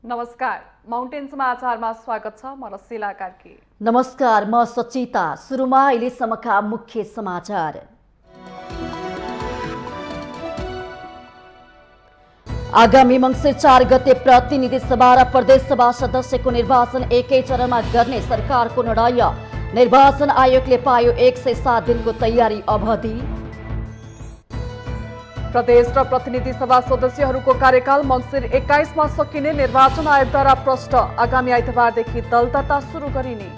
नमस्कार, माउन्टेन समाचारमा स्वागत छ। म रसिला कार्की। नमस्कार, म सचिता। सुरुमा अहिलेसम्मका मुख्य समाचार। आगामी मङ्सिर 4 गते प्रतिनिधि सभा र प्रदेश सभा सदस्यको निर्वाचन एकै चरणमा गर्ने सरकारको निर्णय। निर्वाचन आयोगले पायो 107 दिनको तयारी अवधि। प्रदेश र प्रतिनिधि सभा सदस्यहरूको कार्यकाल मङ्सिर 21 मा सकिने निर्वाचन आयोगद्वारा प्रश्न। आगामी आइतबारदेखि दल दर्ता सुरु गरिने।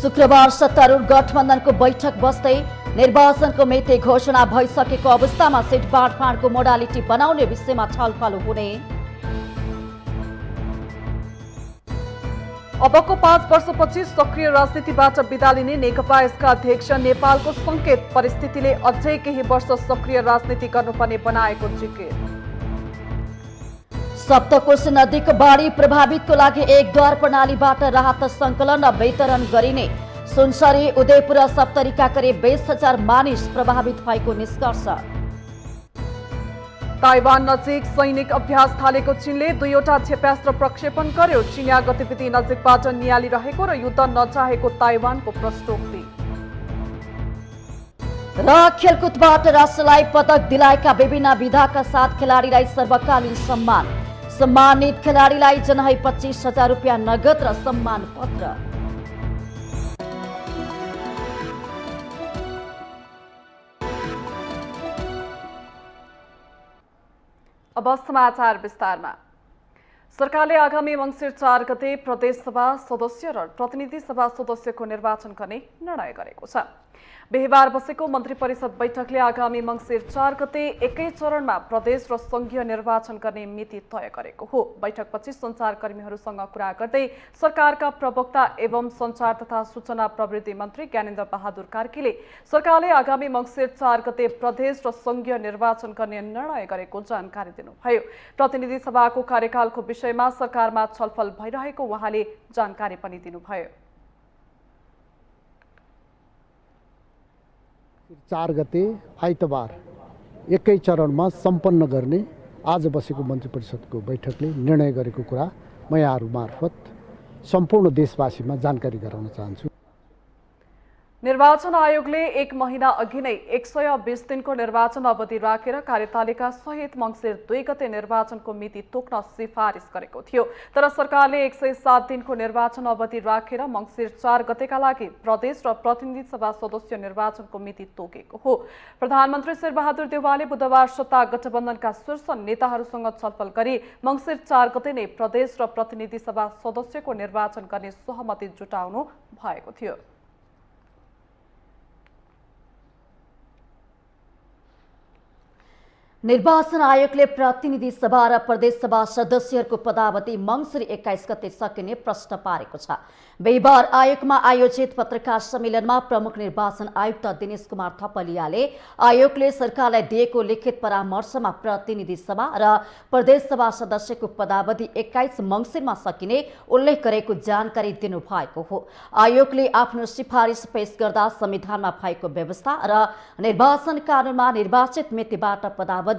शुक्रबार सत्तारूढ गठबन्धनको बैठक बस्दै निर्वाचनको मिति घोषणा भइसकेको अवस्थामा सिट बाँडफाँडको मोडालिटी बनाउने विषयमा छलफल हुने। अबको 5 वर्षपछि सक्रिय राजनीतिबाट बिदा लिने नेकपा यसका अध्यक्ष नेपालको संकेत। परिस्थितिले अझै केही वर्ष सक्रिय राजनीति गर्नुपर्ने बनाएको जिकिर। सप्तकोशी नदीको बाढी प्रभावितको लागि एक द्वार प्रणालीबाट राहत सङ्कलन र वितरण गरिने। सुनसरी, उदयपुर र सप्तरीका करिब 20,000 मानिस प्रभावित भएको निष्कर्ष। ताइवान नजिक सैनिक अभ्यास थालेको चीनले 2वटा क्षेप्यास्त्र प्रक्षेपण गर्यो। चीनिया गतिविधि नजिकबाट नियालिरहेको र युद्ध नचाहेको ताइवानको प्रश्नोक्ति। र खेलकुदबाट राष्ट्रलाई पदक दिलाएका विभिन्न विधाका 7 खेलाडीलाई सर्वकालीन सम्मान। सम्मानित खेलाडीलाई जनही 25,000 रुपियाँ नगद र सम्मान पत्र। अब समाचार विस्तारमा। सरकारले आगामी मङ्सिर 4 गते प्रदेश सभा सदस्य र प्रतिनिधि सभा सदस्यको निर्वाचन गर्ने निर्णय गरेको छ। बिहिबार बसेको मन्त्री परिषद बैठकले आगामी मङ्सिर 4 गते एकै चरणमा प्रदेश र संघीय निर्वाचन गर्ने मिति तय गरेको हो। बैठकपछि सञ्चारकर्मीहरूसँग कुरा गर्दै सरकारका प्रवक्ता एवं सञ्चार तथा सूचना प्रविधि मन्त्री ज्ञानेन्द्र बहादुर कार्कीले सरकारले आगामी मङ्सिर 4 गते प्रदेश र संघीय निर्वाचन गर्ने निर्णय गरेको जानकारी दिनुभयो। प्रतिनिधि सभाको कार्यकालको विषयमा सरकारमा छलफल भइरहेको उहाँले जानकारी पनि दिनुभयो। 4 गते आइतबार एकै चरणमा सम्पन्न गर्ने आज बसेको मन्त्री परिषदको बैठकले निर्णय गरेको कुरा म यहाँहरू मार्फत सम्पूर्ण देशवासीमा जानकारी गराउन चाहन्छु। निर्वाचन आयोगले 1 महिना अघि नै 120 दिनको निर्वाचन अवधि राखेर कार्यतालिका सहित मङ्सिर 2 गते निर्वाचनको मिति तोक्न सिफारिस गरेको थियो। तर सरकारले 107 दिनको निर्वाचन अवधि राखेर मङ्सिर 4 गतेका लागि प्रदेश र प्रतिनिधि सभा सदस्य निर्वाचनको मिति तोकेको हो। प्रधानमन्त्री शेरबहादुर देउवाले बुधबार सत्ता गठबन्धनका शीर्ष नेताहरूसँग छलफल गरी मङ्सिर 4 गते नै प्रदेश र प्रतिनिधि सभा सदस्यको निर्वाचन गर्ने सहमति जुटाउनु भएको थियो। निर्वाचन आयोगले प्रतिनिधि सभा र प्रदेश सभा सदस्यहरूको पदावधि मङ्सिर 21 गते सकिने प्रश्न पारेको छ। बिहिबार आयोगमा आयोजित पत्रकार सम्मेलनमा प्रमुख निर्वाचन आयुक्त दिनेश कुमार थपलियाले आयोगले सरकारलाई दिएको लिखित परामर्शमा प्रतिनिधि सभा र प्रदेश सभा सदस्यको पदावधि 21 मङ्सिरमा सकिने उल्लेख गरेको जानकारी दिनुभएको हो। आयोगले आफ्नो सिफारिस पेश गर्दा संविधानमा भएको व्यवस्था र निर्वाचन कानूनमा निर्वाचित मितिबाट पदावधि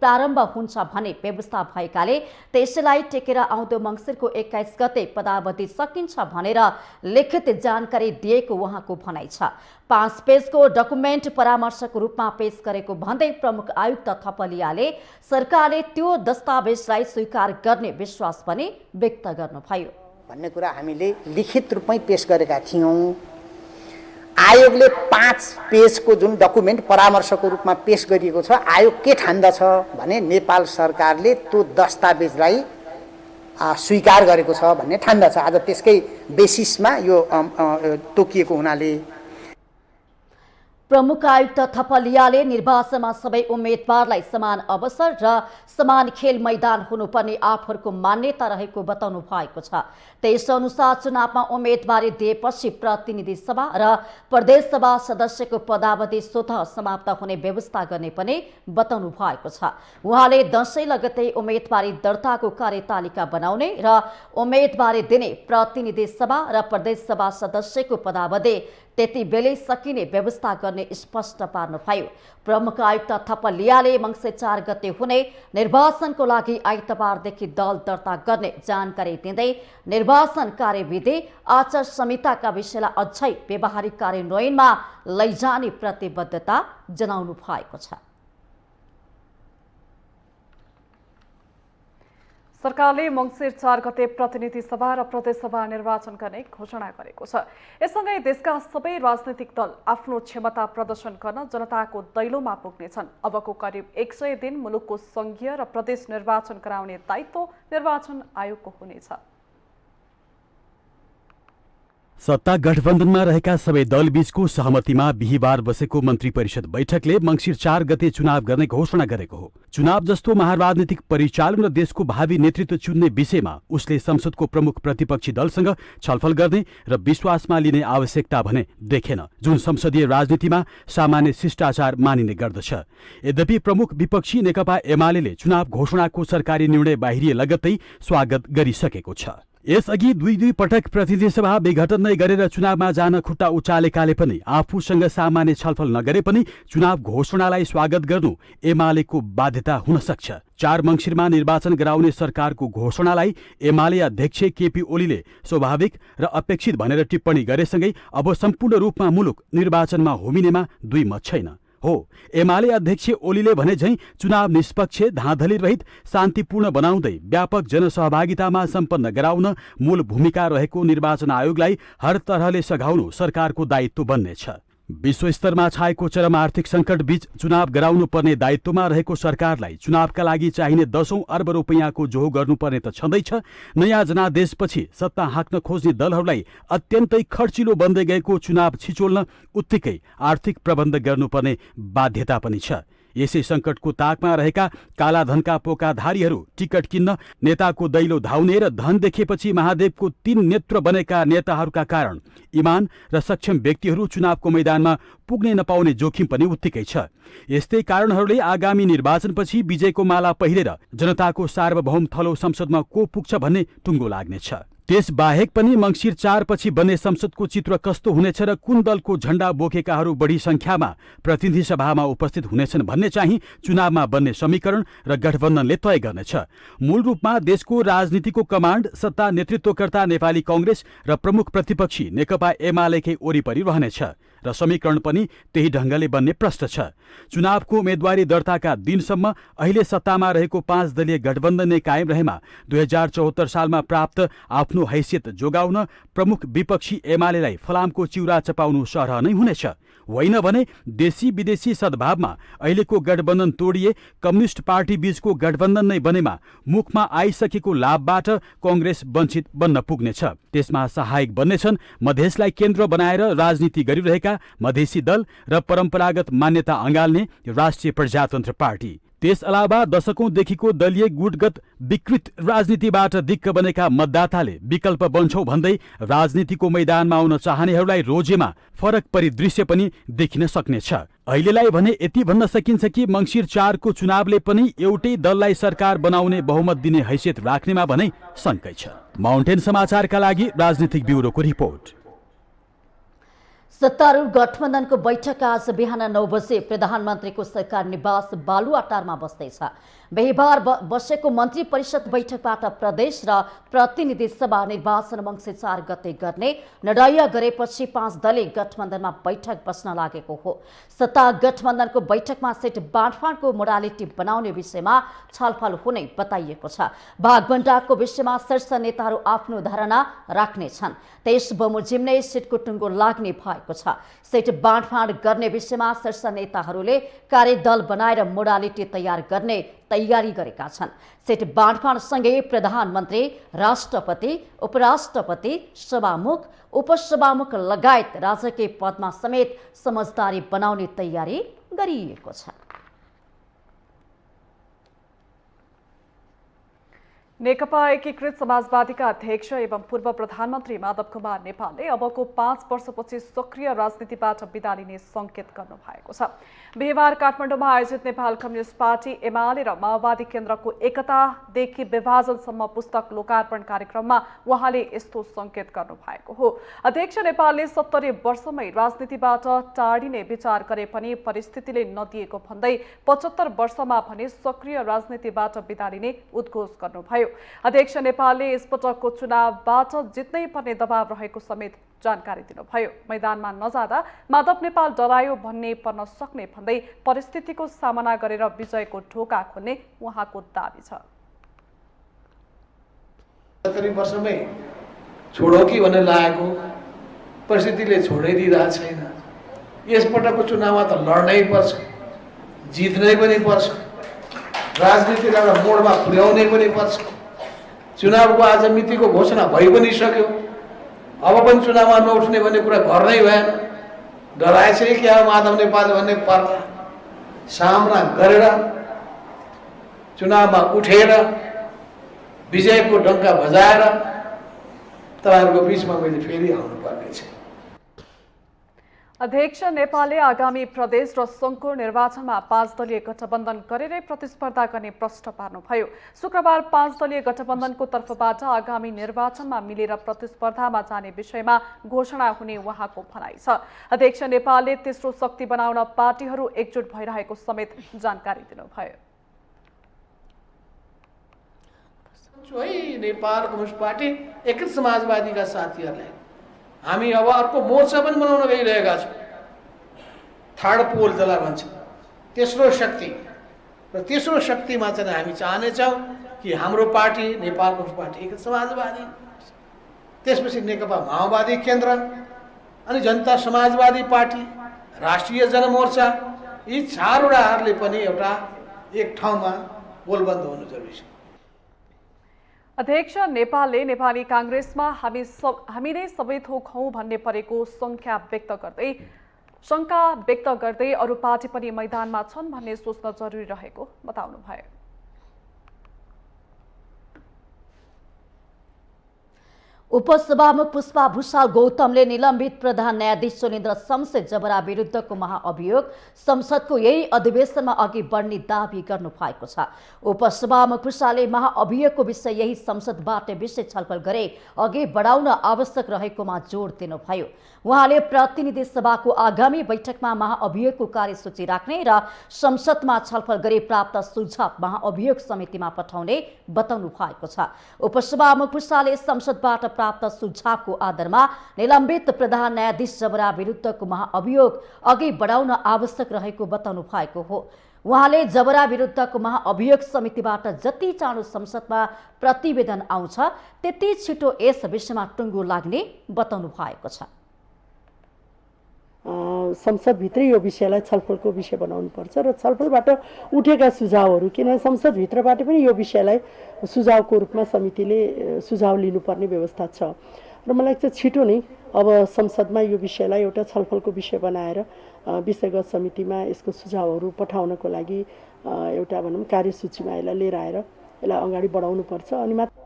प्रारम्भ हुन्छ भन्ने व्यवस्था भएकाले त्यसैलाई टेकेर आउँदो मङ्सिरको 21 गते पदावधि सकिन्छ भनेर लिखित जानकारी दिएको उहाँको भनाइ छ। 5 पेजको डकुमेन्ट परामर्शको रूपमा पेश गरेको भन्दै प्रमुख आयुक्त थपलियाले सरकारले त्यो दस्तावेजलाई स्वीकार गर्ने विश्वास पनि व्यक्त गर्नुभयो। भन्ने कुरा हामीले लिखित रूपमै पेश गरेका थियौँ। आयोगले 5 पेजको जुन डकुमेन्ट परामर्शको रूपमा पेश गरिएको छ, आयोग के ठान्दछ भने नेपाल सरकारले त्यो दस्तावेजलाई स्वीकार गरेको छ भन्ने ठान्दछ। आज त्यसकै बेसिसमा यो तोकिएको हुनाले प्रमुख आयुक्त थपलियाले निर्वाचनमा सबै उम्मेदवारलाई समान अवसर र समान खेल मैदान हुनुपर्ने आफूहरूको मान्यता रहेको बताउनु भएको छ। त्यसअनुसार चुनावमा उम्मेदवारी दिएपछि प्रतिनिधि सभा र प्रदेश सभा सदस्यको पदावधि स्वतः समाप्त हुने व्यवस्था गर्ने पनि बताउनु भएको छ। उहाँले दशैं लगतै उम्मेदवारी दर्ताको कार्यतालिका बनाउने र उम्मेदवारी दिने प्रतिनिधि सभा र प्रदेश सभा सदस्यको पदावधि त्यति बेलै सकिने व्यवस्था गर्ने स्पष्ट पार्नुभयो। प्रमुख आयुक्त थपलियाले मङ्सिर 4 गते हुने निर्वाचनको लागि आइतबारदेखि दल दर्ता गर्ने जानकारी दिँदै निर्वाचन कार्यविधि आचार संहिताका विषयलाई अझै व्यवहारिक कार्यान्वयनमा लैजाने प्रतिबद्धता जनाउनु भएको छ। सरकारले मङ्सिर 4 गते प्रतिनिधि सभा र प्रदेश सभा निर्वाचन गर्ने घोषणा गरेको छ। यससँगै देशका सबै राजनैतिक दल आफ्नो क्षमता प्रदर्शन गर्न जनताको दैलोमा पुग्नेछन्। अबको करिब 100 दिन मुलुकको संघीय र प्रदेश निर्वाचन गराउने दायित्व निर्वाचन आयोगको हुनेछ। सत्ता गठबन्धनमा रहेका सबै दलबीचको सहमतिमा बिहीबार बसेको मन्त्री परिषद बैठकले मङ्सिर 4 गते चुनाव गर्ने घोषणा गरेको हो। चुनाव जस्तो महाराजनीतिक परिचालन र देशको भावी नेतृत्व चुन्ने विषयमा उसले संसदको प्रमुख प्रतिपक्षी दलसँग छलफल गर्ने र विश्वासमा लिने आवश्यकता भने देखेन, जुन संसदीय राजनीतिमा सामान्य शिष्टाचार मानिने गर्दछ। यद्यपि प्रमुख विपक्षी नेकपा एमाले चुनाव घोषणाको सरकारी निर्णय बाहिरिए लगत्तै स्वागत गरिसकेको छ। यसअघि दुई पटक प्रतिनिधि सभा विघटन नै गरेर चुनावमा जान खुट्टा उचालेकाले पनि आफूसँग सामान्य छलफल नगरे पनि चुनाव घोषणालाई स्वागत गर्नु एमालेको बाध्यता हुन सक्छ। 4 मङ्सिरमा निर्वाचन गराउने सरकारको घोषणालाई एमाले अध्यक्ष केपी ओलीले स्वाभाविक र अपेक्षित भनेर टिप्पणी गरेसँगै अब सम्पूर्ण रूपमा मुलुक निर्वाचनमा होमिनेमा दुई मत छैन। हो, एमाले अध्यक्ष ओलीले भने झैं चुनाव निष्पक्ष, धाँधली रहित, शान्तिपूर्ण बनाउँदै व्यापक जनसहभागितामा सम्पन्न गराउन मूल भूमिका रहेको निर्वाचन आयोगलाई हर तरहले सघाउनु सरकारको दायित्व बन्नेछ। विश्वस्तरमा छाएको चरम आर्थिक सङ्कट बीच चुनाव गराउनु पर्ने दायित्वमा रहेको सरकारलाई चुनावका लागि चाहिने 10औं अर्ब रुपैयाँको जोहो गर्नुपर्ने त छँदैछ। नयाँ जनादेशपछि सत्ता हाँक्न खोज्ने दलहरूलाई अत्यन्तै खर्चिलो बन्दै गएको चुनाव छिचोल्न उत्तिकै आर्थिक प्रबन्ध गर्नुपर्ने बाध्यता पनि छ। यसै सङ्कटको ताकमा रहेका कालाधनका पोकाधारीहरू टिकट किन्न नेताको दैलो धाउने र धन देखेपछि महादेवको 3 नेत्र बनेका नेताहरूका कारण इमान र सक्षम व्यक्तिहरू चुनावको मैदानमा पुग्ने नपाउने जोखिम पनि उत्तिकै छ। यस्तै कारणहरूले आगामी निर्वाचनपछि विजयको माला पहिरेर जनताको सार्वभौम थलो संसदमा को पुग्छ भन्ने टुङ्गो लाग्नेछ। त्यसबाहेक पनि मङ्सिर 4 पछि बन्ने संसदको चित्र कस्तो हुनेछ र कुन दलको झण्डा बोकेकाहरू बढी संख्यामा प्रतिनिधि सभामा उपस्थित हुनेछन् भन्ने चाहिँ चुनावमा बन्ने समीकरण र गठबन्धनले तय गर्नेछ। मूल रूपमा देशको राजनीतिको कमाण्ड सत्ता नेतृत्वकर्ता नेपाली कांग्रेस र प्रमुख प्रतिपक्षी नेकपा एमालेकै वरिपरि रहनेछ र समीकरण पनि त्यही ढङ्गले बन्ने प्रश्न छ। चुनावको उम्मेदवारी दर्ताका दिनसम्म अहिले सत्तामा रहेको 5 दलीय गठबन्धन नै कायम रहेमा 2074 सालमा प्राप्त आफ्नो हैसियत जोगाउन प्रमुख विपक्षी एमालेलाई फलामको चिउरा चपाउनु सरह नै हुनेछ। होइन भने देशी विदेशी सद्भावमा अहिलेको गठबन्धन तोडिए कम्युनिस्ट पार्टी बीचको गठबन्धन नै बनेमा मुखमा आइसकेको लाभबाट कांग्रेस वञ्चित बन्न पुग्नेछ। त्यसमा सहायक बन्नेछन् मधेसलाई केन्द्र बनाएर राजनीति गरिरहेका मधेसी दल र परम्परागत मान्यता अँगाल्ने राष्ट्रिय प्रजातन्त्र पार्टी। त्यस अलावा दशकौंदेखिको दलीय गुटगत विकृत राजनीतिबाट दिक्क बनेका मतदाताले विकल्प बन्छौ भन्दै राजनीतिको मैदानमा आउन चाहनेहरूलाई रोजेमा फरक परिदृश्य पनि देखिन सक्नेछ। अहिलेलाई भने यति भन्न सकिन्छ कि मङ्सिर 4 को चुनावले पनि एउटै दललाई सरकार बनाउने बहुमत दिने हैसियत राख्नेमा भने शङ्कै छ। माउन्टेन समाचारका लागि राजनीतिक ब्युरोको रिपोर्ट। सत्तारूढ गठबन्धनको बैठक आज बिहान 9 बजे प्रधानमन्त्रीको सरकार निवास बालुवाटारमा बस्दैछ। बिहीबार बसेको मन्त्री परिषद बैठकबाट प्रदेश र प्रतिनिधि सभा निर्वाचन मङ्सिर 4 गते गर्ने निर्णय गरेपछि 5 दलीय गठबन्धनमा बैठक बस्न लागेको हो। सत्ता गठबन्धनको बैठकमा सिट बाँडफाँडको मोडालिटी बनाउने विषयमा छलफल हुने बताइएको छ। भागबण्डाको विषयमा शीर्ष नेताहरू आफ्नो धारणा राख्नेछन्। त्यस बमोजिम नै सिटको टुङ्गो लाग्ने भएको छ। सिट बाँडफाँड गर्ने विषयमा शीर्ष नेताहरूले कार्यदल बनाएर मोडालिटी तयार गर्ने तयारी गरेका छन्। सिट बाँडफाँडसँगै प्रधानमन्त्री, राष्ट्रपति, उपराष्ट्रपति, सभामुख, उपसभामुख लगायत राजकीय पदमा समेत समझदारी बनाउने तयारी गरिएको छ। नेकपा एकीकृत समाजवादीका अध्यक्ष एवं पूर्व प्रधानमन्त्री माधव कुमार नेपालले अबको 5 वर्षपछि सक्रिय राजनीतिबाट बिदा लिने संकेत गर्नु भएको छ। बिहिबार काठमाडौँमा आयोजित नेपाल कम्युनिस्ट पार्टी एमाले र माओवादी केन्द्रको एकतादेखि विभाजनसम्म पुस्तक लोकार्पण कार्यक्रममा उहाँले यस्तो संकेत गर्नु भएको हो। अध्यक्ष नेपालले 70 वर्षमै राजनीतिबाट टाढिने विचार गरे पनि परिस्थितिले नदिएको भन्दै 75 वर्षमा भने सक्रिय राजनीतिबाट बिदा लिने उद्घोष गर्नुभयो। अध्यक्ष नेपालले यसपटकको चुनावबाट जित्नै पर्ने दबाव रहेको समेत जानकारी दिनुभयो। मैदानमा नजाँदा माधव नेपाल डरायो भन्ने पर्न सक्ने भन्दै परिस्थितिको सामना गरेर विजयको ढोका खोल्ने उहाँको दाबी छ। 70 वर्षमै छोडो कि भन्ने लागेको परिस्थितिले छोडै दिइरहेको छैन। यसपटकको चुनावमा त लड्नै पर्छ, जित्नै पनि पर्छ, राजनीतिलाई एउटा मोडमा पुर्याउनै पनि पर्छ। चुनावको आज मितिको घोषणा भइ पनि सक्यो, अब पनि चुनावमा नउठ्ने भन्ने कुरा गर्नै भएन। डराएछ क्या माधव नेपाल भन्ने पर्दा सामना गरेर चुनावमा उठेर विजयको डङ्का बजाएर तपाईँहरूको बिचमा मैले फेरि आउनु पर्नेछ। अध्यक्ष नेपालले आगामी प्रदेश र सङ्घको निर्वाचनमा 5 दलीय गठबन्धन गरेरै प्रतिस्पर्धा गर्ने प्रश्न पार्नुभयो। शुक्रबार 5 दलीय गठबन्धनको तर्फबाट आगामी निर्वाचनमा मिलेर प्रतिस्पर्धामा जाने विषयमा घोषणा हुने उहाँको भनाइ छ। अध्यक्ष नेपालले तेस्रो शक्ति बनाउन पार्टीहरू एकजुट भइरहेको समेत जानकारी दिनुभयो। नेपाल कम्युनिस्ट पार्टी एकीकृत समाजवादीका साथीहरूलाई हामी अब अर्को मोर्चा पनि बनाउन गइरहेका छौँ। थर्ड पोल जसलाई भन्छ, तेस्रो शक्ति। र तेस्रो शक्तिमा चाहिँ हामी चाहनेछौँ कि हाम्रो पार्टी नेपाल कम्युनिस्ट पार्टी एकीकृत समाजवादी, त्यसपछि नेकपा माओवादी केन्द्र, अनि जनता समाजवादी पार्टी, राष्ट्रिय जनमोर्चा, यी चारवटाहरूले पनि एउटा एक ठाउँमा गोलबन्द हुनु जरुरी छ। अध्यक्ष नेपालले नेपाली काङ्ग्रेसमा हामी नै सबै थोक हौं भन्ने परेको शङ्का व्यक्त गर्दै अरू पार्टी पनि मैदानमा छन् भन्ने सोच्न जरुरी रहेको बताउनुभयो। उपसभामुख पुष्पा भूषाल गौतमले निलम्बित प्रधान न्यायाधीश सुनिन्द्र शमशेर जबरा विरुद्धको महाअभियोग संसदको यही अधिवेशनमा अघि बढ्ने दावी गर्नु भएको छ। उपसभामुख भूषालले महाअभियोगको विषय यही संसदबाट विषय छलफल गरे अघि बढाउन आवश्यक रहेकोमा जोड दिनुभयो। उहाँले प्रतिनिधि सभाको आगामी बैठकमा महाअभियोगको कार्यसूची राख्ने र संसदमा छलफल गरी प्राप्त सुझाव महाअभियोग समितिमा पठाउने बताउनु भएको छ। उपसभामुख भूषालले संसदबाट प्राप्त सुझावको आधारमा निलम्बित प्रधान न्यायाधीश जबरा विरुद्धको महाअभियोग अघि बढाउन आवश्यक रहेको बताउनु भएको हो। उहाँले जबरा विरुद्धको महाअभियोग समितिबाट जति चाँडो संसदमा प्रतिवेदन आउँछ त्यति छिटो यस विषयमा टुङ्गो लाग्ने बताउनु भएको छ। संसदभित्रै यो विषयलाई छलफलको विषय बनाउनुपर्छ र छलफलबाट उठेका सुझावहरू, किनभने संसदभित्रबाट पनि यो विषयलाई सुझावको रूपमा समितिले सुझाव लिनुपर्ने व्यवस्था छ र मलाई चाहिँ छिटो नै अब संसदमा यो विषयलाई एउटा छलफलको विषय बनाएर विषयगत समितिमा यसको सुझावहरू पठाउनको लागि एउटा भनौँ कार्यसूचीमा यसलाई लिएर आएर यसलाई अगाडि बढाउनुपर्छ। अनि मात्र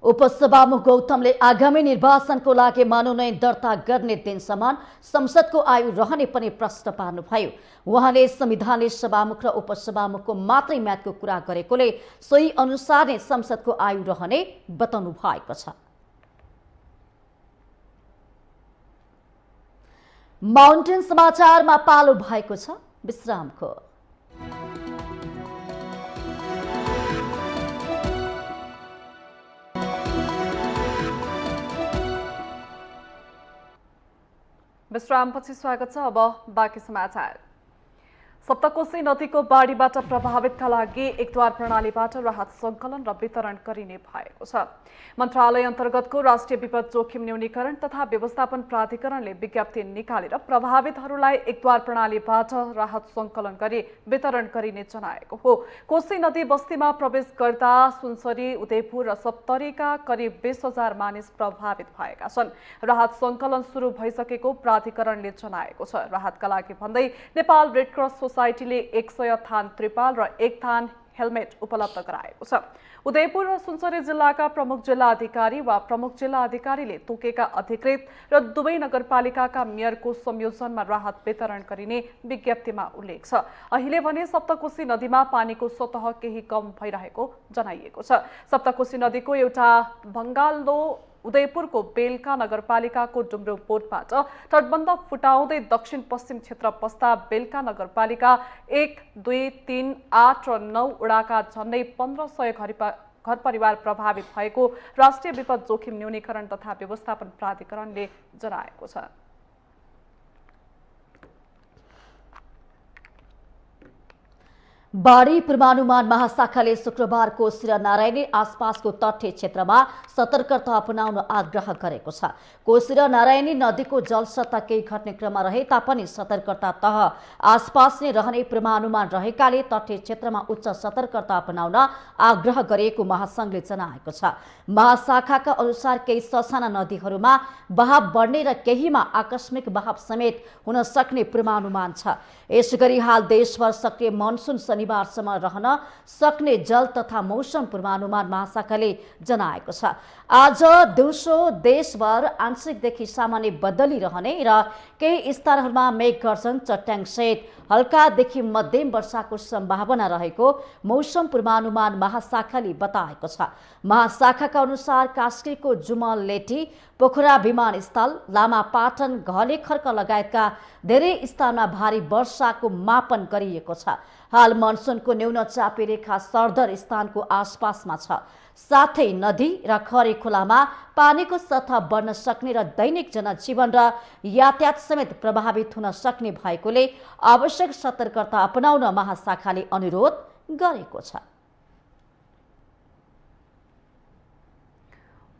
उपसभामुख गौतमले आगामी निर्वाचनको लागि मनोनयन दर्ता गर्ने दिनसम्म संसदको आयु रहने पनि प्रश्न पार्नुभयो। उहाँले संविधानले सभामुख र उपसभामुखको मात्रै म्यादको कुरा गरेकोले सोही अनुसार नै संसदको आयु रहने बताउनु भएको छ। माउन्टेन समाचारमा पालो भएको छ विश्रामको। विश्रामपछि स्वागत छ। अब बाँकी समाचार। सप्तकोशी नदीको बाढीबाट प्रभावितका लागि एकद्वार प्रणालीबाट राहत सङ्कलन र वितरण गरिने भएको छ। मन्त्रालय अन्तर्गतको राष्ट्रिय विपद जोखिम न्यूनीकरण तथा व्यवस्थापन प्राधिकरणले विज्ञप्ति निकालेर प्रभावितहरूलाई एकद्वार प्रणालीबाट राहत सङ्कलन गरी वितरण गरिने जनाएको हो। कोशी नदी बस्तीमा प्रवेश गर्दा सुनसरी, उदयपुर र सप्तरीका करिब 20,000 मानिस प्रभावित भएका छन्। राहत सङ्कलन सुरु भइसकेको प्राधिकरणले जनाएको छ। राहतका लागि भन्दै नेपाल रेड क्रस सोसाइटीले 100 थान त्रिपाल र 1 थान हेलमेट उपलब्ध गराएको छ। उदयपुर र सुनसरी जिल्लाका प्रमुख जिल्ला अधिकारी वा प्रमुख जिल्ला अधिकारीले तोकेका अधिकृत र दुवै नगरपालिकाका मेयरको संयोजनमा राहत वितरण गरिने विज्ञप्तिमा उल्लेख छ। अहिले भने सप्तकोशी नदीमा पानीको सतह केही कम भइरहेको जनाइएको छ। सप्तकोशी नदीको एउटा भङ्गालो उदयपुरको बेलका नगरपालिकाको डुम्रो बोटबाट तटबन्ध फुटाउँदै दक्षिण पश्चिम क्षेत्र पस्दा बेलका नगरपालिका 1, 2, 3, 8 र 9 वडाका झन्डै 1500 घर परिवार प्रभावित भएको राष्ट्रिय विपद जोखिम न्यूनीकरण तथा व्यवस्थापन प्राधिकरणले जनाएको छ। बाढी पूर्वानुमान महाशाखाले शुक्रबार कोशी र नारायणी आसपासको तटीय क्षेत्रमा सतर्कता अपनाउन आग्रह गरेको छ। कोशी र नारायणी नदीको जलस्तर केही घट्ने क्रममा रहे तापनि सतर्कता तह आसपास नै रहने पूर्वानुमान रहेकाले तटीय क्षेत्रमा उच्च सतर्कता अपनाउन आग्रह गरिएको महासंघले जनाएको छ। महाशाखाका अनुसार केही ससाना नदीहरूमा बहाव बढ्ने र केहीमा आकस्मिक बहाव समेत हुन सक्ने पूर्वानुमान छ। यसगरी हाल देशभर सक्रिय मनसुन शनिबारसम्म रहन सक्ने जल तथा मौसम पूर्वानुमान महाशाखाले जनाएको छ। आज दिउँसो देशभर आंशिकदेखि सामान्य बदली रहने र केही स्थानहरूमा मेघगर्जन चट्याङ सहित हल्कादेखि मध्यम वर्षाको सम्भावना रहेको मौसम पूर्वानुमान महाशाखाले बताएको छ। महाशाखाका अनुसार कास्कीको जुमल लेटी पोखरा विमानस्थल लामापाटन घले खर्क लगायतका धेरै स्थानमा भारी वर्षाको मापन गरिएको छ। हाल मनसुनको न्यून चापी रेखा सरदर स्थानको आसपासमा छ। साथै नदी र खरे खोलामा पानीको सतह बढ्न सक्ने र दैनिक जनजीवन र यातायात समेत प्रभावित हुन सक्ने भएकोले आवश्यक सतर्कता अपनाउन महाशाखाले अनुरोध गरेको छ।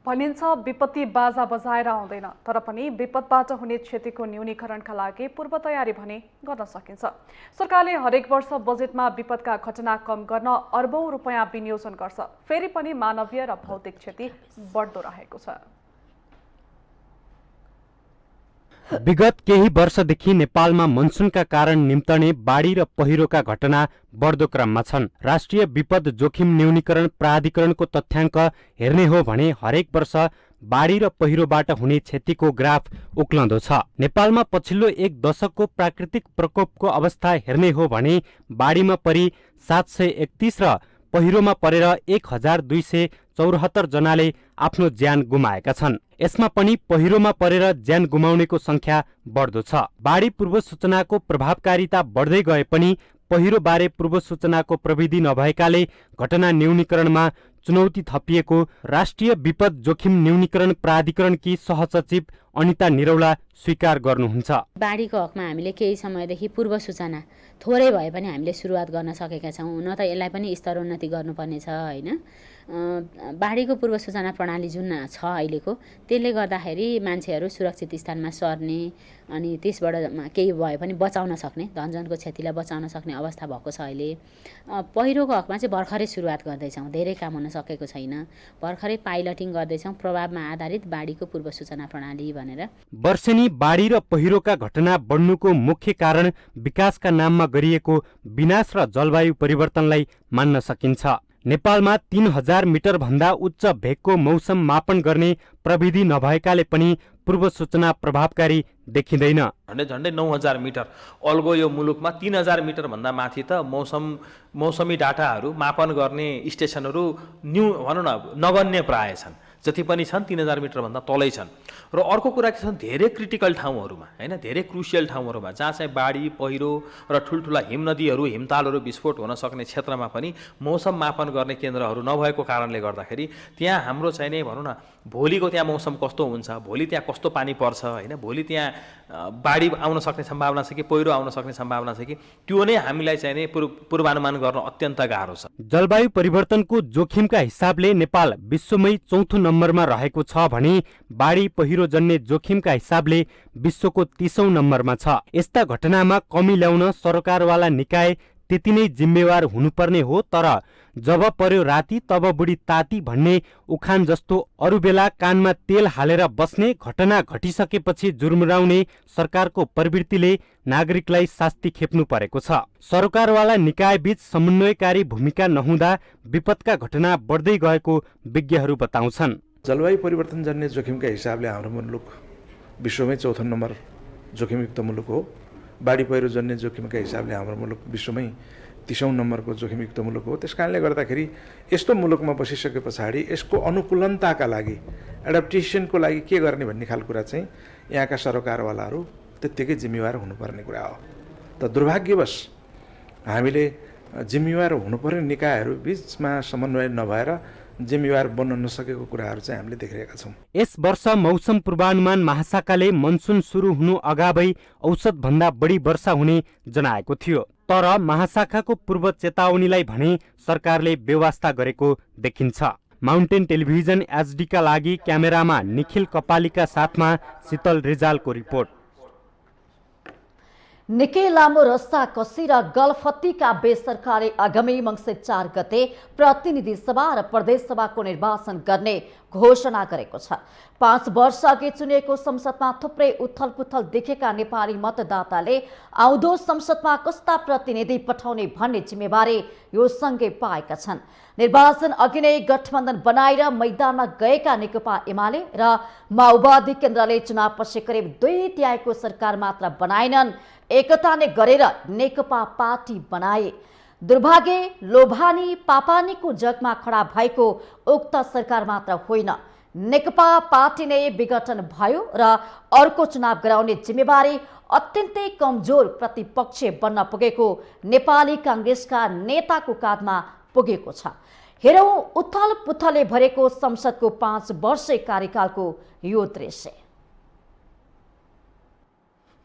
भनिन्छ विपत्ति बाजा बजाएर आउँदैन, तर पनि विपदबाट हुने क्षतिको न्यूनीकरणका लागि पूर्व तयारी भने गर्न सकिन्छ। सरकारले हरेक वर्ष बजेटमा विपदका घटना कम गर्न अर्बौं रुपैयाँ विनियोजन गर्छ। फेरि पनि मानवीय र भौतिक क्षति बढ्दो रहेको छ। विगत केही वर्षदेखि नेपालमा मनसुनका कारण निम्तने बाढी र पहिरोका घटना बढ्दो क्रममा छन्। राष्ट्रिय विपद जोखिम न्यूनीकरण प्राधिकरणको तथ्याङ्क हेर्ने हो भने हरेक वर्ष बाढी र पहिरोबाट हुने क्षतिको ग्राफ उक्लँदो छ। नेपालमा पछिल्लो एक दशकको प्राकृतिक प्रकोपको अवस्था हेर्ने हो भने बाढीमा परि 731 र पहिरोमा परेर 1274 जनाले आफ्नो ज्यान गुमाएका छन्। यसमा पनि पहिरोमा परेर ज्यान गुमाउनेको संख्या बढ्दो छ। बाढी पूर्व सूचनाको प्रभावकारिता बढ्दै गए पनि पहिरो बारे पूर्व सूचनाको प्रविधि नभएकाले घटना न्यूनीकरणमा चुनौती थपिएको राष्ट्रिय विपद जोखिम न्यूनीकरण प्राधिकरणकी सहसचिव अनिता निरौला स्वीकार गर्नुहुन्छ। बाढीको हकमा हामीले केही समयदेखि पूर्व सूचना थोरै भए पनि हामीले सुरुवात गर्न सकेका छौँ। न त यसलाई पनि स्तरोन्नति गर्नुपर्ने छ होइन। बाढीको पूर्व सूचना प्रणाली जुन छ अहिलेको, त्यसले गर्दाखेरि मान्छेहरू सुरक्षित स्थानमा सर्ने अनि त्यसबाट केही भए पनि बचाउन सक्ने, धनजनको क्षतिलाई बचाउन सक्ने अवस्था भएको छ अहिले। पहिरोको हकमा चाहिँ भर्खरै सुरुवात गर्दैछौँ, धेरै काम हुन सकेको छैन। भर्खरै पाइलटिङ गर्दैछौँ प्रभावमा आधारित बाढीको पूर्व सूचना प्रणाली भनेर। वर्षेनी बाढी र पहिरोका घटना बढ्नुको मुख्य कारण विकासका नाममा गरिएको विनाश र जलवायु परिवर्तनलाई मान्न सकिन्छ। नेपालमा 3000 मिटर भन्दा उच्च भेगको मौसम मापन गर्ने प्रविधि नभएकाले पनि पूर्व सूचना प्रभावकारी देखिँदैन। झन्डै 9000 मिटर अल्गो यो मुलुकमा 3000 मिटर भन्दा माथि त मौसमी डाटाहरू मापन गर्ने स्टेसनहरू भनौँ न नगन्य प्राय छन्। जति पनि छन् 3000 मिटर भन्दा तलै छन्। र अर्को कुरा के छन्, धेरै क्रिटिकल ठाउँहरूमा हैन, धेरै क्रुसियल ठाउँहरूमा जहाँ चाहिँ बाढी पहिरो र ठुल्ठुला हिमनदीहरू हिमतालहरू विस्फोट हुन सक्ने क्षेत्रमा पनि मौसम मापन गर्ने केन्द्रहरू नभएको कारणले गर्दाखेरि त्यहाँ हाम्रो चाहिँ नै भनौँ न भोलिको त्यहाँ मौसम कस्तो हुन्छ, भोलि त्यहाँ कस्तो पानी पर्छ हैन, भोलि त्यहाँ बाढी आउन सक्ने सम्भावना छ कि पहिरो आउन सक्ने सम्भावना छ कि त्यो नै हामीलाई चाहिँ नै पूर्वानुमान गर्न अत्यन्त गाह्रो छ। जलवायु परिवर्तनको जोखिमका हिसाबले नेपाल विश्वमै चौथो नम्बरमा रहेको छ भने बाढी पहिरो जन्य जोखिमका हिसाबले विश्वको 30औं नम्बरमा छ। यस्ता घटनामा कमी ल्याउन सरकारवाला निकाय त्यति नै जिम्मेवार हुनुपर्ने हो, तर जब पर्यो राति तब बुढी ताती भन्ने उखान जस्तो अरू बेला कानमा तेल हालेर बस्ने घटना घटिसकेपछि जुर्मुराउने सरकारको प्रवृत्तिले नागरिकलाई शास्ति खेप्नु परेको छ। सरकारवाला निकायबीच समन्वयकारी भूमिका नहुँदा विपदका घटना बढ्दै गएको विज्ञहरू बताउँछन्। जलवायु परिवर्तन जन्य जोखिमका हिसाबले हाम्रो मुलुक विश्वमै 4थो नम्बर जोखिमयुक्त मुलुक हो। बाढी पहिरो जन्य जोखिमका हिसाबले हाम्रो मुलुक विश्वमै 30औं नम्बरको जोखिमयुक्त मुलुक हो। त्यस कारणले गर्दाखेरि यस्तो मुलुकमा बसिसके पछाडि यसको अनुकूलनताका लागि, एडप्टेसनको लागि के गर्ने भन्ने खालको कुरा चाहिँ यहाँका सरकारवालाहरू त्यत्तिकै जिम्मेवार हुनुपर्ने कुरा हो। त दुर्भाग्यवश हामीले जिम्मेवार हुनुपर्ने निकायहरू बीचमा समन्वय नभएर जिम्मेवार बन्न नसकेको कुराहरू चाहिँ हामीले देखिरहेका छौँ। यस वर्ष मौसम पूर्वानुमान महाशाखाले मनसुन सुरु हुनु अगावै औसतभन्दा बढी वर्षा हुने जनाएको थियो, तर महाशाखाको पूर्व चेतावनीलाई भने सरकारले बेवास्ता गरेको देखिन्छ। माउन्टेन टेलिभिजन एचडीका लागि क्यामेरामा निखिल कपालीका साथमा शीतल रिजालको रिपोर्ट। निकै लामो रस्ता कसी र गलफत्तीका बीच सरकारले आगामी मङ्सिर 4 गते प्रतिनिधि सभा र प्रदेश सभाको निर्वाचन गर्ने घोषणा गरेको छ। 5 वर्ष अघि चुनिएको संसदमा थुप्रै उथलपुथल देखेका नेपाली मतदाताले आउँदो संसदमा कस्ता प्रतिनिधि पठाउने भन्ने जिम्मेवारी यो सँगै पाएका छन्। निर्वाचन अघि नै गठबन्धन बनाएर मैदानमा गएका नेकपा एमाले र माओवादी केन्द्रले चुनावपछि करिब 2/3 सरकार मात्र बनाएनन्, एकता नै गरेर नेकपा पार्टी बनाए। दुर्भाग्य लोभानी पापानीको जगमा खडा भएको उक्त सरकार मात्र होइन, नेकपा पार्टी नै विघटन भयो र अर्को चुनाव गराउने जिम्मेवारी अत्यन्तै कमजोर प्रतिपक्ष बन्न पुगेको नेपाली कांग्रेसका नेताको काँधमा पुगेको छ। हेरौं उथल पुथलले भरेको संसदको 5 वर्षे कार्यकालको यो दृश्य।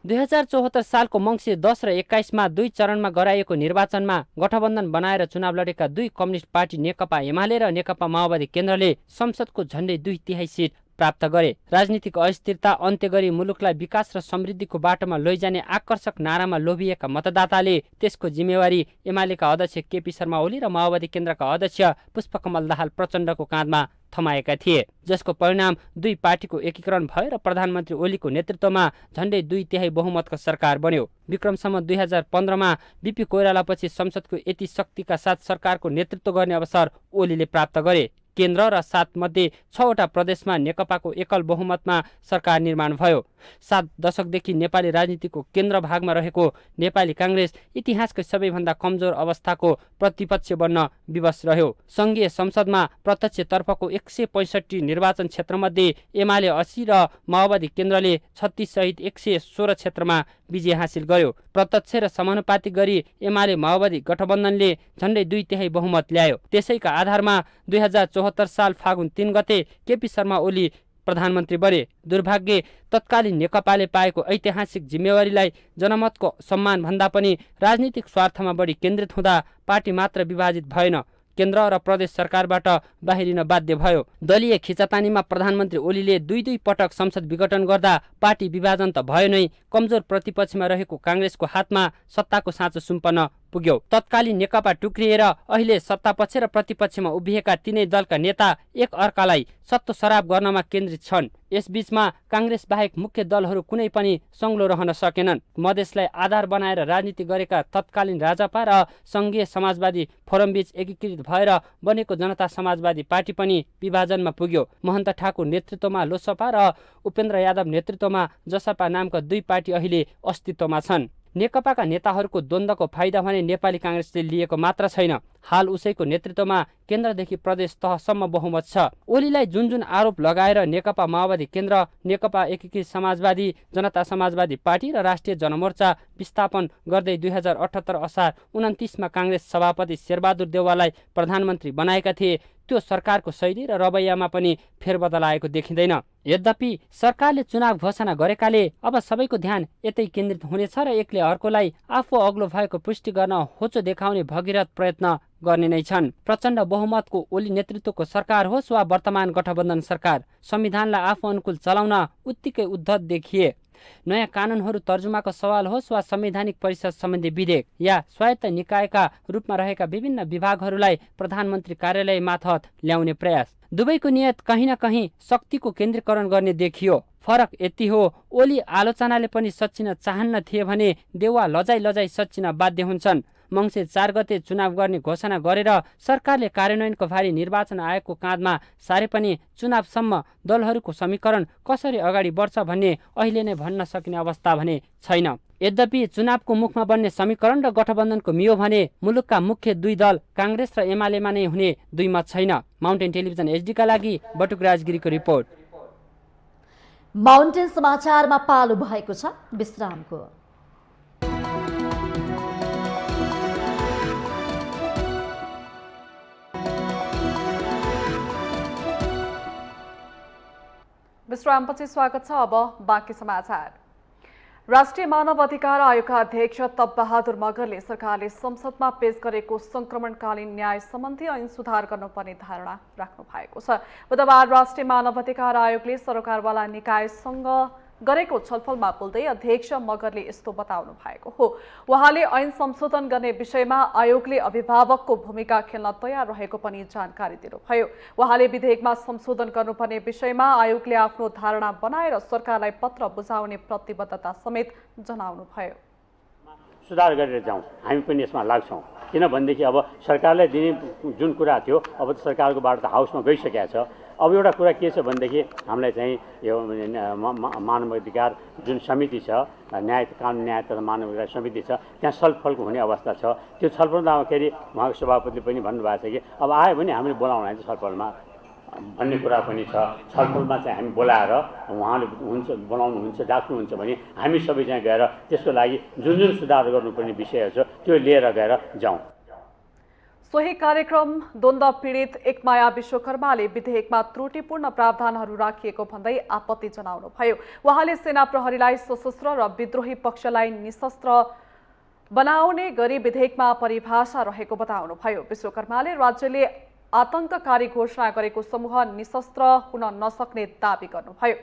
2074 सालको मङ्सिर 10 र 21 मा 2 चरणमा गराइएको निर्वाचनमा गठबन्धन बनाएर चुनाव लडेका 2 कम्युनिस्ट पार्टी नेकपा एमाले र नेकपा माओवादी केन्द्रले संसदको झण्डै 2/3 सीट प्राप्त गरे। राजनीतिक अस्थिरता अन्त्य गरी मुलुकलाई विकास र समृद्धिको बाटोमा लैजाने आकर्षक नारामा लोभिएका मतदाताले त्यसको जिम्मेवारी एमालेका अध्यक्ष केपी शर्मा ओली र माओवादी केन्द्रका अध्यक्ष पुष्पकमल दाहाल प्रचण्डको काँधमा थमाएका थिए, जसको परिणाम 2 पार्टीको एकीकरण भयो र प्रधानमन्त्री ओलीको नेतृत्वमा झण्डै 2/3 बहुमतको सरकार बन्यो। विक्रमसम्म 2015 मा बीपी कोइरालापछि संसदको यति शक्तिका साथ सरकारको नेतृत्व गर्ने अवसर ओलीले प्राप्त गरे। केन्द्र र 7 मध्ये 6वटा प्रदेशमा नेकपाको एकल बहुमतमा सरकार निर्माण भयो। 7 दशकदेखि नेपाली राजनीतिको केन्द्र भागमा रहेको नेपाली कांग्रेस इतिहासकै सबैभन्दा कमजोर अवस्थाको प्रतिपक्ष बन्न विवश रह्यो। संघीय संसदमा प्रत्यक्षतर्फको 165 निर्वाचन क्षेत्रमध्ये एमाले 80 र माओवादी केन्द्रले 36 सहित 116 क्षेत्रमा विजय हासिल गर्यो। प्रत्यक्ष र समानुपातिक गरी एमाले माओवादी गठबन्धनले झण्डै 2/3 बहुमत ल्यायो। त्यसैका आधारमा 2074 साल फागुन 3 गते केपी शर्मा ओली प्रधानमन्त्री बने। दुर्भाग्य तत्कालीन नेकपाले पाएको ऐतिहासिक जिम्मेवारीलाई जनमतको सम्मान भन्दा पनि राजनीतिक स्वार्थमा बढी केन्द्रित हुँदा पार्टी मात्र विभाजित भएन, केन्द्र र प्रदेश सरकारबाट बाहिरिन बाध्य भयो। दलीय खिचातानीमा प्रधानमन्त्री ओलीले 2 पटक संसद विघटन गर्दा पार्टी विभाजन त भयो नै, कमजोर प्रतिपक्षमा रहेको कांग्रेसको हातमा सत्ताको साँचो सुम्पन पुग्यो। तत्कालीन नेकपा टुक्रिएर अहिले सत्तापक्ष र प्रतिपक्षमा उभिएका तीनै दलका नेता एक अर्कालाई सत्तो सराप गर्नमा केन्द्रित छन्। यसबीचमा कांग्रेस बाहेक मुख्य दलहरू कुनै पनि संग्लो रहन सकेनन्। मधेसलाई आधार बनाएर राजनीति गरेका तत्कालीन राजपा र संघीय समाजवादी फोरमबीच एकीकृत भएर बनेको जनता समाजवादी पार्टी पनि विभाजनमा पुग्यो। महन्त ठाकुर नेतृत्वमा लोसपा र उपेन्द्र यादव नेतृत्वमा जसपा नामका 2 पार्टी अहिले अस्तित्वमा छन्। नेकपाका नेताहरूको द्वन्द्वको फाइदा भने नेपाली कांग्रेसले लिएको मात्र छैन, हाल उसैको नेतृत्वमा केन्द्रदेखि प्रदेश तहसम्म बहुमत छ। ओलीलाई जुन आरोप लगाएर नेकपा माओवादी केन्द्र, नेकपा एकीकृत समाजवादी, जनता समाजवादी पार्टी र राष्ट्रिय जनमोर्चा विस्थापन गर्दै 2078 असार 29 मा कांग्रेस सभापति शेरबहादुर देउवालाई प्रधानमन्त्री बनाएका थिए, त्यो सरकारको शैली र रवैयामा पनि फेरबदल आएको देखिँदैन। यद्यपि सरकारले चुनाव घोषणा गरेकाले अब सबैको ध्यान यतै केन्द्रित हुनेछ र एकले अर्कोलाई आफू अग्लो भएको पुष्टि गर्न होचो देखाउने भगीरथ प्रयत्न गर्ने नै छन्। प्रचण्ड बहुमतको ओली नेतृत्वको सरकार होस् वा वर्तमान गठबन्धन सरकार, संविधानलाई आफू अनुकूल चलाउन उत्तिकै उद्धत देखिए। नयाँ कानुनहरू तर्जुमाको सवाल होस् वा संवैधानिक परिषद सम्बन्धी विधेयक या स्वायत्त निकायका रूपमा रहेका विभिन्न विभागहरूलाई प्रधानमन्त्री कार्यालय मार्फत ल्याउने प्रयास, दुवैको नियत कहीँ न कहीँ शक्तिको केन्द्रीकरण गर्ने देखियो। फरक यति हो, ओली आलोचनाले पनि सच्चिन चाहन्न थिए भने देउवा लजाई लजाई सच्चिन बाध्य हुन्छन्। मङ्सिर 4 गते चुनाव गर्ने घोषणा गरेर सरकारले कार्यान्वयनको भारी निर्वाचन आयोगको काँधमा सारे पनि चुनावसम्म दलहरूको समीकरण कसरी अगाडि बढ्छ भन्ने अहिले नै भन्न सकिने अवस्था भने छैन। यद्यपि चुनावको मुखमा बन्ने समीकरण र गठबन्धनको मियो भने मुलुकका मुख्य दुई दल काङ्ग्रेस र एमालेमा नै हुने दुई मत छैन। माउन्टेन टेलिभिजन एचडीका लागि बटुक राजगिरीको रिपोर्ट। माउन्टेन समाचारमा पालो भएको छ विश्रामको। विश्रामपछि स्वागत छ। अब बाँकी समाचार। राष्ट्रिय मानव अधिकार आयोगका अध्यक्ष तप बहादुर मगरले सरकारले संसदमा पेश गरेको संक्रमणकालीन न्याय सम्बन्धी ऐन सुधार गर्नुपर्ने धारणा राख्नु भएको छ। बुधबार राष्ट्रिय मानव अधिकार आयोगले सरकारवाला निकायसँग गरेको छलफलमा बोल्दै अध्यक्ष मगरले यस्तो बताउनु भएको हो। उहाँले ऐन संशोधन गर्ने विषयमा आयोगले अभिभावकको भूमिका खेल्न तयार रहेको पनि जानकारी दिनुभयो। उहाँले विधेयकमा संशोधन गर्नुपर्ने विषयमा आयोगले आफ्नो धारणा बनाएर सरकारलाई पत्र बुझाउने प्रतिबद्धता समेत जनाउनुभयो। सुधार गरेर जाउँ, हामी पनि यसमा लाग्छौँ। किनभनेदेखि अब सरकारलाई दिने जुन कुरा थियो अब त सरकारको बाट त हाउसमा गइसकेको छ। अब एउटा कुरा के छ भनेदेखि हामीलाई चाहिँ यो मानव अधिकार जुन समिति छ, न्याय कानुन न्याय तथा मानव अधिकार समिति छ, त्यहाँ छलफलको हुने अवस्था छ। त्यो छलफलमा खेरि उहाँको सभापतिले पनि भन्नुभएको छ कि अब आयो भने हामीले बोलाउन हुन्छ छलफलमा भन्ने कुरा पनि छ। छलफलमा चाहिँ हामी बोलाएर उहाँले हुन्छ बनाउनुहुन्छ डाक्नुहुन्छ भने हामी सबै चाहिँ गएर त्यसको लागि जुन जुन सुधार गर्नुपर्ने विषयहरू छ त्यो लिएर गएर जाउँ। सोही कार्यक्रम द्वन्द्व पीडित एकमाया विश्वकर्माले विधेयकमा त्रुटिपूर्ण प्रावधानहरू राखिएको भन्दै आपत्ति जनाउनुभयो। उहाँले सेना प्रहरीलाई सशस्त्र र विद्रोही पक्षलाई निशस्त्र बनाउने गरी विधेयकमा परिभाषा रहेको बताउनुभयो। विश्वकर्माले राज्यले आतंककारी घोषणा गरेको समूह निशस्त्र हुन नसक्ने दावी गर्नुभयो।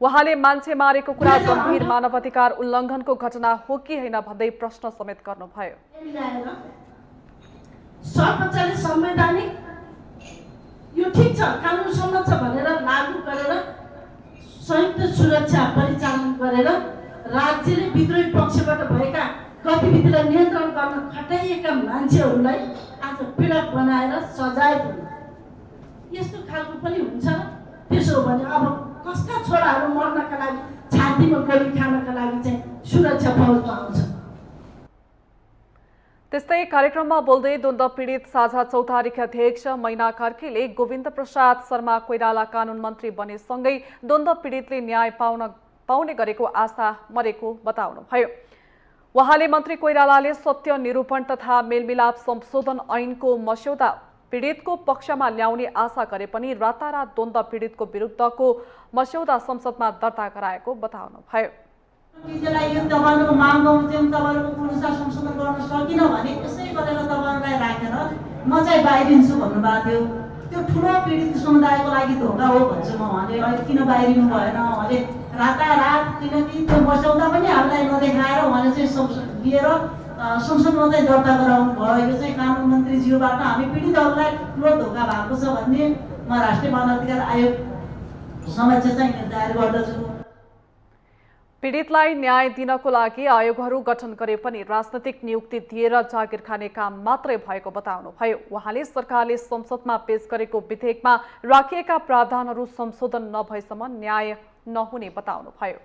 उहाँले मान्छे मारेको कुरा गम्भीर मानवाधिकार उल्लङ्घनको घटना हो कि होइन भन्दै प्रश्न समेत गर्नुभयो। सर्वोच्चले संवैधानिक यो ठिक छ कानुन सम्मत छ भनेर लागू गरेर संयुक्त सुरक्षा परिचालन गरेर राज्यले विद्रोही पक्षबाट भएका गतिविधिलाई नियन्त्रण गर्न खटाइएका मान्छेहरूलाई आज पीडक बनाएर सजाय दिनु यस्तो खालको पनि हुन्छ। त्यसो हो भने अब कसका छोराहरू मर्नका लागि छातीमा गोली खानका लागि चाहिँ सुरक्षा फौजमा आउँछ। त्यस्तै कार्यक्रममा बोल्दै द्वन्द्व पीडित साझा चौतारीका अध्यक्ष मैना कार्कीले गोविन्द प्रसाद शर्मा कोइराला कानुन मन्त्री बनेसँगै द्वन्द्व पीडितले न्याय पाउने गरेको आशा मरेको बताउनुभयो। उहाँले मन्त्री कोइरालाले सत्य निरूपण तथा मेलमिलाप संशोधन ऐनको मस्यौदा पीडितको पक्षमा ल्याउने आशा गरे पनि रातारात द्वन्द्व पीडितको विरुद्धको मस्यौदा संसदमा दर्ता गराएको बताउनुभयो। विजयलाई युद्ध गर्नुको माग गर्छौँ, तपाईँहरूको पुरुषा संशोधन गर्न सकिन भने त्यसै गरेर तपाईँहरूलाई राखेर म चाहिँ बाहिरिन्छु भन्नुभएको थियो। त्यो ठुलो पीडित समुदायको लागि धोका हो भन्छु म। उहाँले अहिले किन बाहिरिनु भएन, उहाँले रातारात किनकि त्यो मस्यौदा पनि हामीलाई नदेखाएर उहाँले चाहिँ लिएर संसदमा चाहिँ दर्ता गराउनु भयो। यो चाहिँ कानुन मन्त्रीज्यूबाट हामी पीडितहरूलाई ठुलो धोका भएको छ भन्ने म राष्ट्रिय मानवाधिकार आयोग समक्ष चाहिँ दायर गर्दछु। पीडितलाई न्याय दिनको लागि आयोगहरू गठन गरे पनि राजनैतिक नियुक्ति दिएर जागिर खाने काम मात्रै भएको बताउनुभयो। उहाँले सरकारले संसदमा पेश गरेको विधेयकमा राखिएका प्रावधानहरू संशोधन नभएसम्म न्याय नहुने बताउनुभयो।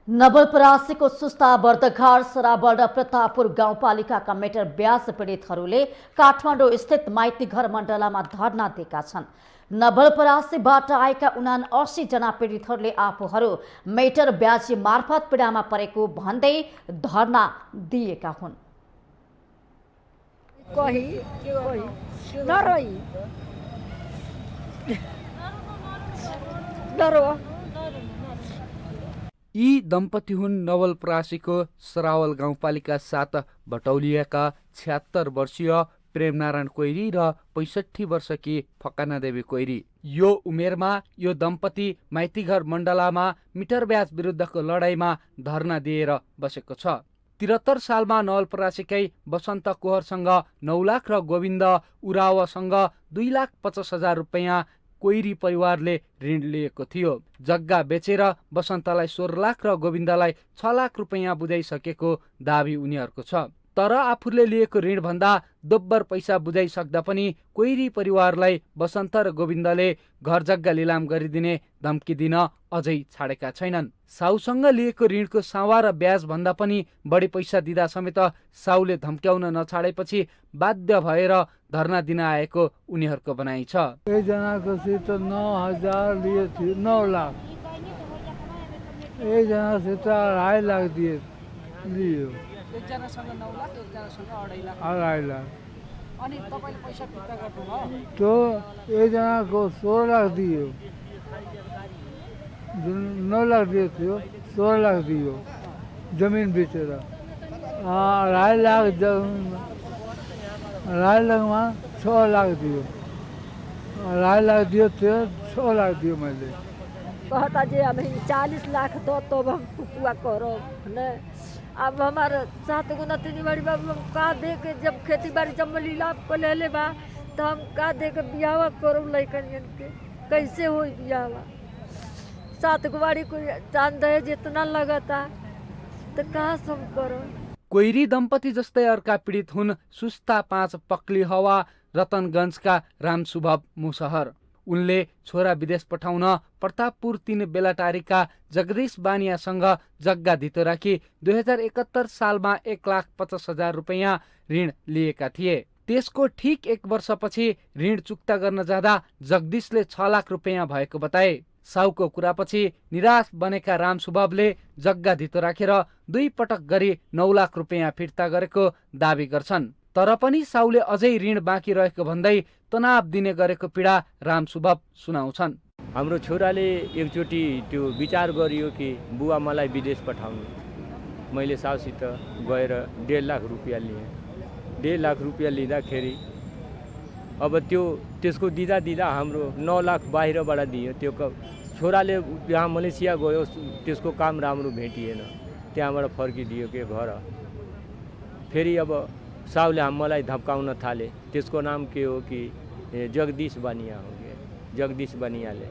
नवलपरासीको सुस्ता बर्दघाट सराबड प्रतापपुर गाउँपालिकाका मेटर 82 पीडितहरूले काठमाडौँ स्थित माइती घर मण्डलामा धरना दिएका छन्। नवलपरासीबाट आएका 79 जना पीडितहरूले आफूहरू मेटर 82 मार्फत पीडामा परेको भन्दै धरना दिएका हुन्। यी दम्पति हुन् नवलपरासीको सरावल गाउँपालिका 7 भटौलियाका 76 वर्षीय प्रेमनारायण कोइरी र 65 वर्षकी फकाना देवी कोइरी। यो उमेरमा यो दम्पति माइतीघर मण्डलामा मिटर ब्याज विरुद्धको लडाईँमा धरना दिएर बसेको छ। 73 सालमा नवलपरासीकै वसन्त कोहरसँग 9 लाख र गोविन्द उरावसँग 2,50,000 रुपियाँ कोइरी परिवारले ऋण लिएको थियो। जग्गा बेचेर वसन्तलाई 16 लाख र गोविन्दलाई 6 लाख रुपियाँ बुझाइसकेको दाबी उनीहरूको छ। तर आफूले लिएको ऋण भन्दा दोब्बर पैसा बुझाइसक्दा पनि कोइरी परिवारलाई वसन्त र गोविन्दले घर जग्गा लिलाम गरिदिने धम्की दिन अझै छाडेका छैनन्। साउसँग लिएको ऋणको सावा र ब्याज भन्दा पनि बढी पैसा दिँदा समेत साउले धम्क्याउन नछाडेपछि बाध्य भएर धरना दिन आएको उनीहरूको भनाइ छ। एकजनाको सित 9,000 लिए थियो, 9 लाख। एकजना सित 2.5 लाख लियो। एकजनासँग 9 लाख, एकजनासँग 2.5 लाख। 2.5 लाख। अनि तपाईले पैसा फिर्ता गर्नुभयो? तो एकजनाको 16 लाख दियो। 9 लाख दियो थियो, 16 लाख दियो जमीन बेचेर। 2.5 लाख 2.5 लाखमा 6 लाख दियो। 2.5 लाख दियो थियो, 6 लाख दियो मैले। कहता जी हमें 40 लाख दो तो हम पूरा करो ने। अब हमारे साथ गुना तीन बड़ी बाबू हम का दे के जब खेती बाड़ी जब लीलाप को ले ले बा तो हम का दे के बियाह करो लइकन के कैसे हो बियाह? 7 गुवाड़ी को चांद दहे जितना लगता तो कहाँ सब करो। कोइरी दम्पति जस्तै अर्का पीडित हुन् सुस्ता 5 पक्ली हवा रतनगञ्जका रामसुभव मुसहर। उनले छोरा विदेश पठाउन प्रतापपुर 3 बेलाटारीका जगदीश बानियासँग जग्गा धितो राखी 2071 सालमा 1,50,000 रुपियाँ ऋण लिएका थिए। त्यसको ठिक 1 वर्षपछि ऋण चुक्ता गर्न जाँदा जगदीशले 6 लाख रुपियाँ भएको बताए। साउको कुरापछि निराश बनेका रामसुभवले जग्गा धितो राखेर 2 पटक गरी 9 लाख रुपियाँ फिर्ता गरेको दावी गर्छन्। तर पनि साउले अझै ऋण बाँकी रहेको भन्दै तनाव दिने गरेको पीडा रामसुभव सुनाउँछन्। हाम्रो छोराले एकचोटि त्यो विचार गरियो कि बुवा मलाई विदेश पठाउनु। मैले साउसित गएर 1.5 लाख रुपियाँ लिएँ। 1.5 लाख रुपियाँ लिँदाखेरि अब त्यसको दिँदा हाम्रो 9 लाख बाहिरबाट दियो। त्यो छोराले यहाँ मलेसिया गयो, त्यसको काम राम्रो भेटिएन, त्यहाँबाट फर्किदियो के घर। फेरि अब साउले मलाई धम्काउन थाले। त्यसको नाम के हो कि जगदीश बनिया हो गए। जगदीश बनियाले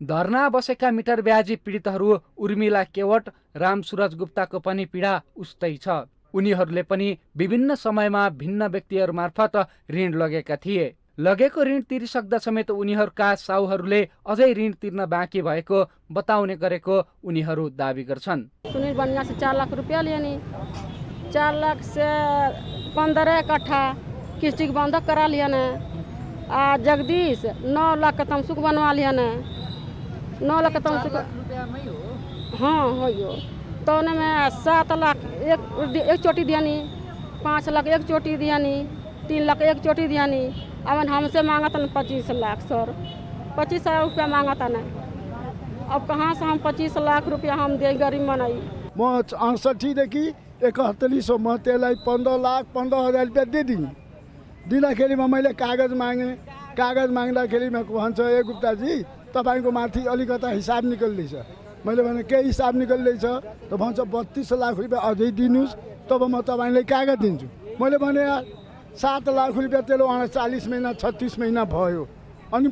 धरना बसेका मिटर ब्याजी पीडितहरू उर्मिला केवट, रामसुरज गुप्ताको पनि पीडा उस्तै छ। उनीहरूले पनि विभिन्न समयमा भिन्न व्यक्तिहरू मार्फत ऋण लगेका थिए। लगेको ऋण तिरिसक्दा समेत उनीहरूका साउहरूले अझै ऋण तिर्न बाँकी भएको बताउने गरेको उनीहरू दावी गर्छन्। सुनील बनिया से 4 लाख रुपया लिए नी। 4 लाख से 15 कट्ठा किस्ती बंधक करा लिया ने। आ जगदीश 9 लाख का तमसुक बनवा लिया ने। 9 लाख का तमसुक हाँ हो यो। तो में 7 लाख एक चोटी दिया नी, 5 लाख एक चोटी दिया नी, 3 लाख एक चोटी दिया नी। अब हमसे मांगा था 25 लाख सर, 25 लाख रुपया मांगा था ना। अब कहाँ से हम 25 लाख रुपया हम दे गरीब मनाई। म 68देखि 71सम्म त्यसलाई 15,15,000 रुपियाँ दिदिएँ। दिँदाखेरिमा मैले कागज मागेँ। कागज माग्दाखेरिमा भन्छ ए गुप्ताजी तपाईँको माथि अलिकता हिसाब निकल्दैछ। मैले भने के हिसाब निकल्दैछ त भन्छ 32 लाख रुपियाँ अझै दिनुहोस् तब म तपाईँलाई कागज दिन्छु। मैले भने 7 लाख रुपियाँ त्यसले 39 महिना 36 महिना भयो। अनि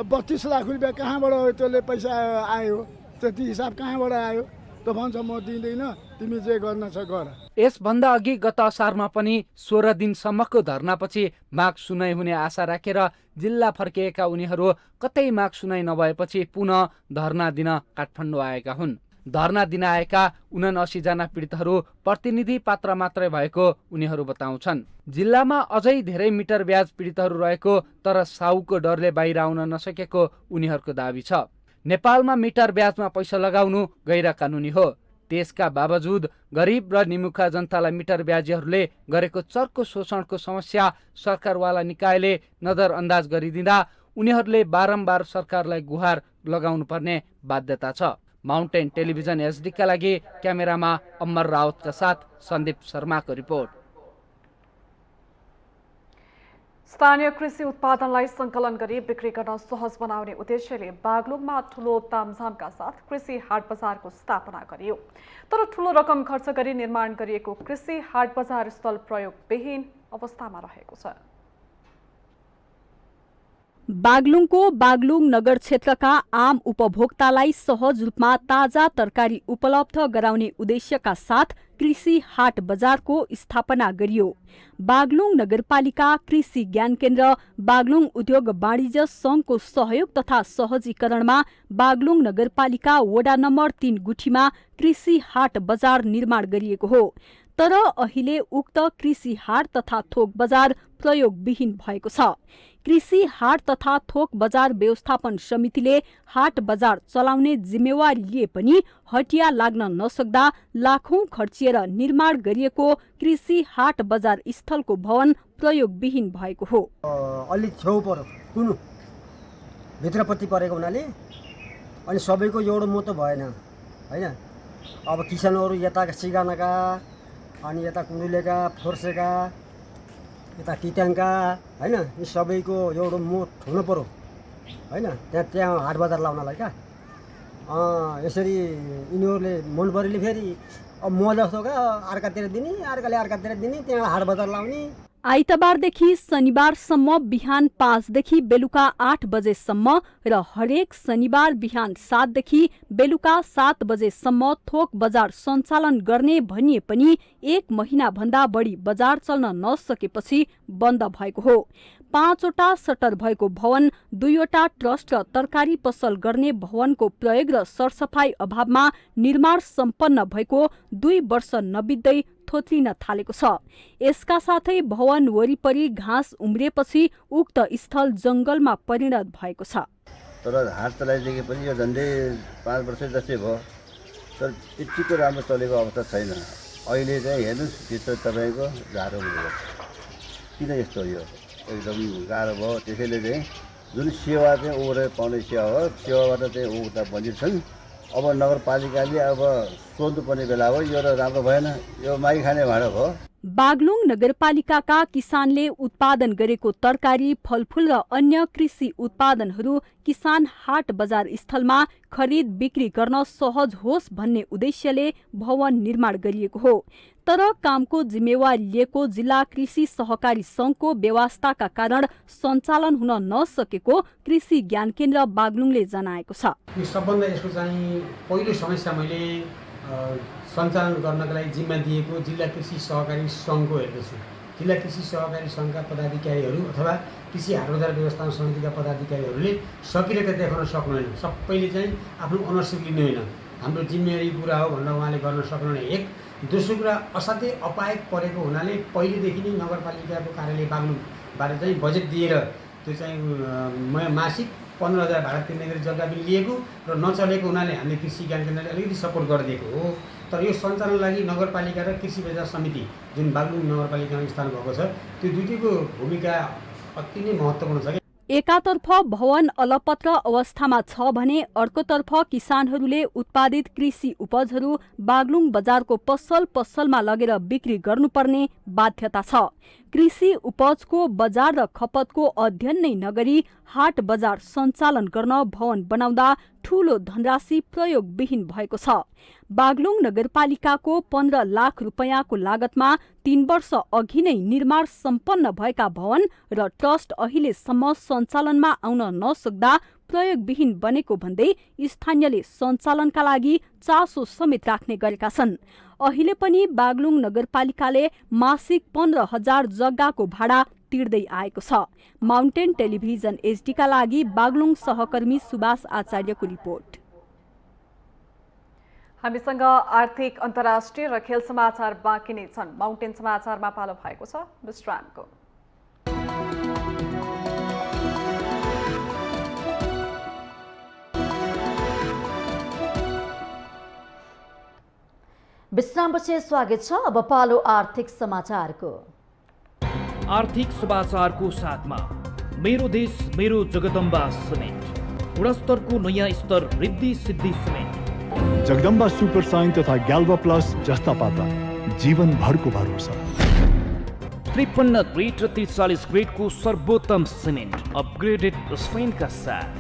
32 लाख रुपियाँ कहाँबाट त्यसले पैसा आयो? त्यति हिसाब कहाँबाट आयो? त भन्छ म दिँदैन, तिमी जे गर्न छ गर। यसभन्दा अघि गत असारमा पनि 16 दिनसम्मको धरनापछि माग सुनाइ हुने आशा राखेर जिल्ला फर्किएका उनीहरू कतै माग सुनाइ नभएपछि पुनः धरना दिन काठमाडौँ आएका हुन्। धरना दिन आएका 79 जना पीडितहरू प्रतिनिधि पात्र मात्रै भएको उनीहरू बताउँछन्। जिल्लामा अझै धेरै मिटर ब्याज पीडितहरू रहेको तर साउको डरले बाहिर आउन नसकेको उनीहरूको दावी छ। नेपालमा मिटर ब्याजमा पैसा लगाउनु गैर कानुनी हो। त्यसका बावजुद गरिब र निमुखा जनतालाई मिटर ब्याजीहरूले गरेको चर्को शोषणको समस्या सरकारवाला निकायले नजरअन्दाज गरिदिँदा उनीहरूले बारम्बार सरकारलाई गुहार लगाउनु पर्ने बाध्यता छ। माउन्टेन टेलिभिजन एचडीका लागि क्यामेरामा अमर रावतका साथ सन्दीप शर्माको रिपोर्ट। स्थानीय कृषि उत्पादनलाई सङ्कलन गरी बिक्री गर्न सहज बनाउने उद्देश्यले बागलुङमा ठूलो तामझामका साथ कृषि हाट बजारको स्थापना गरियो। तर ठूलो रकम खर्च गरी निर्माण गरिएको कृषि हाट बजार स्थल प्रयोगविहीन अवस्थामा रहेको छ। बागलुङको बागलुङ नगर क्षेत्रका आम उपभोक्तालाई सहज रूपमा ताजा तरकारी उपलब्ध गराउने उद्देश्यका साथ कृषि हाट बजारको स्थापना गरियो। बागलुङ नगरपालिका कृषि ज्ञान केन्द्र बागलुङ उद्योग वाणिज्य संघको सहयोग तथा सहजीकरणमा बागलुङ नगरपालिका वडा नम्बर 3 गुठीमा कृषि हाट बजार निर्माण गरिएको हो। तर अहिले उक्त कृषि हाट तथा थोक बजार प्रयोगविहीन भएको छ। कृषि हाट तथा थोक बजार व्यवस्थापन समितिले हाट बजार चलाउने जिम्मेवारी लिए पनि हटिया लाग्न नसक्दा लाखौं खर्चिएर निर्माण गरिएको कृषि हाट बजार स्थलको भवन प्रयोगविहीन भएको हो। अलि छेउ पर्यो कुनु भित्रपट्टि परेको हुनाले अनि सबैको एउटा मोतो भएन हैन। अब किसानहरू यता सिगानाका अनि यता कुरुलेका फोर्सेका यता टिटाङका हैन, यी सबैको एउटा मोट हुनु पर्यो हैन। त्यहाँ हाट बजार लाउनलाई क्या यसरी यिनीहरूले मन परेले फेरि अब म जस्तोका अर्कातिर दिने अर्काले अर्कातिर दिने त्यहाँ हाट बजार लाउने। आइतबारदेखि शनिबारसम्म बिहान 5 देखि बेलुका 8 बजेसम्म र हरेक शनिबार बिहान 7 देखि बेलुका 7 बजेसम्म थोक बजार सञ्चालन गर्ने भनिए पनि 1 महिना भन्दा बढी बजार चल्न नसकेपछि बन्द भएको हो। 5 वटा सटर भएको भवन, 2 वटा ट्रस्ट र तरकारी पसल गर्ने भवनको प्रयोग र सरसफाई अभावमा निर्माण सम्पन्न भएको 2 वर्ष नबित्दै थोत्रिन थालेको छ। यसका साथै भवन वरिपरि घाँस उम्रिएपछि उक्त स्थल जंगलमा परिणत भएको छ। तर हाट चलाइदेखि पनि यो झन्डै 5 वर्ष जस्तै भयो, तर यतिको राम्रो चलेको अवस्था छैन। अहिले चाहिँ हेर्नुहोस् भित्र तपाईँको गाह्रो भयो। किन यस्तो यो एकदम गाह्रो भयो। त्यसैले चाहिँ जुन सेवा चाहिँ उब्रेर पाउने सेवा हो, सेवाबाट चाहिँ उता वञ्चित छन्। अब नगरपालिकाले अब सोध्नुपर्ने बेला हो, यो राम्रो भएन, यो मागी खाने भाँडो हो। बागलुङ नगरपालिकाका किसानले उत्पादन गरेको तरकारी, फलफूल र अन्य कृषि उत्पादनहरू किसान हाट बजार स्थलमा खरिद बिक्री गर्न सहज होस् भन्ने उद्देश्यले भवन निर्माण गरिएको हो। तर कामको जिम्मेवारी लिएको जिल्ला कृषि सहकारी संघको व्यवस्थाका कारण सञ्चालन हुन नसकेको कृषि ज्ञान केन्द्र बागलुङले जनाएको छ। सबभन्दा यसको चाहिँ पहिलो समस्या मैले सञ्चालन गर्नका लागि जिम्मा दिएको जिल्ला कृषि सहकारी संघको हेर्दछु। जिल्ला कृषि सहकारी संघका पदाधिकारीहरू अथवा कृषि हाट बजार व्यवस्थापन समितिका पदाधिकारीहरूले सकिरहेका देखाउन सक्नुहुन्न। सबैले चाहिँ आफ्नो ओनरसिप लिनु होइन, हाम्रो जिम्मेवारी पुरा हो भनेर उहाँले गर्न सक्नुहुन्न। एक दोस्रो कुरा असाध्यै अपायक परेको हुनाले पहिलेदेखि नै नगरपालिकाको कार्यालय बागलुङबाट चाहिँ बजेट दिएर त्यो चाहिँ मासिक 15,000 भाडा तिर्ने गरी जग्गा पनि लिएको र नचलेको हुनाले हामीले कृषि ज्ञान केन्द्रले अलिकति सपोर्ट गरिदिएको हो। तर यो सञ्चालन लागि नगरपालिका र कृषि बजार समिति जुन बागलुङ नगरपालिकामा स्थान भएको छ, त्यो दुईटैको भूमिका अति नै महत्त्वपूर्ण छ। एकातर्फ भवन अलपत्र अवस्थामा छ भने अर्कोतर्फ किसानहरूले उत्पादित कृषि उपजहरू बागलुङ बजारको पसलमा लगेर बिक्री गर्नुपर्ने बाध्यता छ। कृषि उपजको बजार र खपतको अध्ययन नै नगरी हाट बजार सञ्चालन गर्न भवन बनाउँदा ठूलो धनराशि प्रयोगविहीन भएको छ। बागलुङ नगरपालिकाको 15 लाख रुपैयाँको लागतमा 3 वर्ष अघि नै निर्माण सम्पन्न भएका भवन र ट्रस्ट अहिलेसम्म सञ्चालनमा आउन नसक्दा प्रयोगविहीन बनेको भन्दै स्थानीयले सञ्चालनका लागि चासो समेत राख्ने गरेका छन्। अहिले पनि बागलुङ नगरपालिकाले मासिक 15,000 जग्गाको भाडा तिर्दै आएको छ। माउन्टेन टेलिभिजन एचडीका लागि बागलुङ सहकर्मी सुभाष आचार्यको रिपोर्ट। हामीसँग आर्थिक, अन्तर्राष्ट्रिय र खेल समाचार बाँकी नै छन्। माउन्टेन समाचारमा पालो भएको छ विश्रामको। विश्रामपछि स्वागत छ। अब पालो आर्थिक समाचारको। आर्थिक समाचारको साथमा मेरो देश मेरो जगदम्बा सिमेन्ट, गुणस्तरको नयाँ स्तर Riddhi Siddhi cement, Jagadamba super sign तथा ग्याल्बा प्लस जस्ता पाता जीवनभरको भरोसा। 53 ग्रेड र 43 ग्रेडको सर्वोत्तम सिमेन्ट अपग्रेडेड स्फेनका साथ।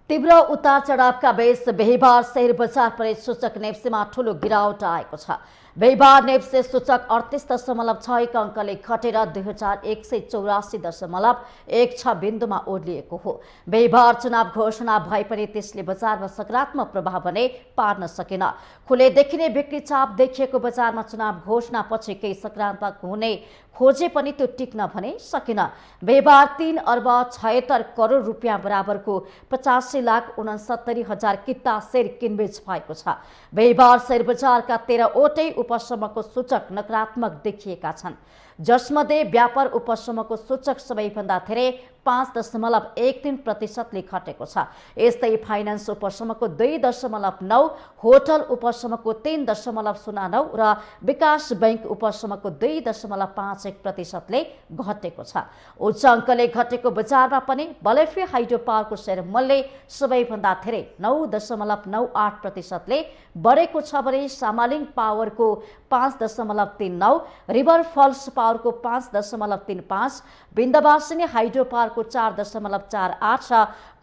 तीव्र उतार चढावका बीच बिहीबार शेयर बजार परे सूचक नेप्सेमा ठूलो गिरावट आएको छ। बिहीबार नेप्से सूचक 38.6 अङ्कले घटेर 2184.16 बिन्दुमा ओर्लिएको हो। बिहीबार चुनाव घोषणा भए पनि त्यसले बजारमा सकारात्मक प्रभाव भने पार्न सकेन। खुले देखिने बिक्री चाप देखिएको बजारमा चुनाव घोषणा पछि केही सकारात्मक हुने खोजे पनि त्यो टिक्न भने सकेन। बिहीबार 3 अर्ब 76 करोड रुपियाँ बराबरको 85,69,000 किता शेयर किनबेच भएको छ। बिहीबार शेयर बजारका 13 वटै उपसमूहको सूचक नकारात्मक देखिएका छन्, जसमध्ये व्यापार उपसमूहको सूचक सबैभन्दा धेरै 5.13% घटेको छ। यस्तै फाइनान्स उपसमूहको 2.9, होटल उपसमूहको 3.09 र विकास बैंक उपसमूहको 2.51% घटेको छ। उच्च अङ्कले घटेको बजारमा पनि बलेफी हाइड्रो पावरको शेयर मूल्य सबैभन्दा धेरै 9.98% बढेको छ भने सामालिङ पावरको 5.39, रिभर फल्स पावरको 5.35, बिन्दवासिनी हाइड्रो पावरको 4.48 र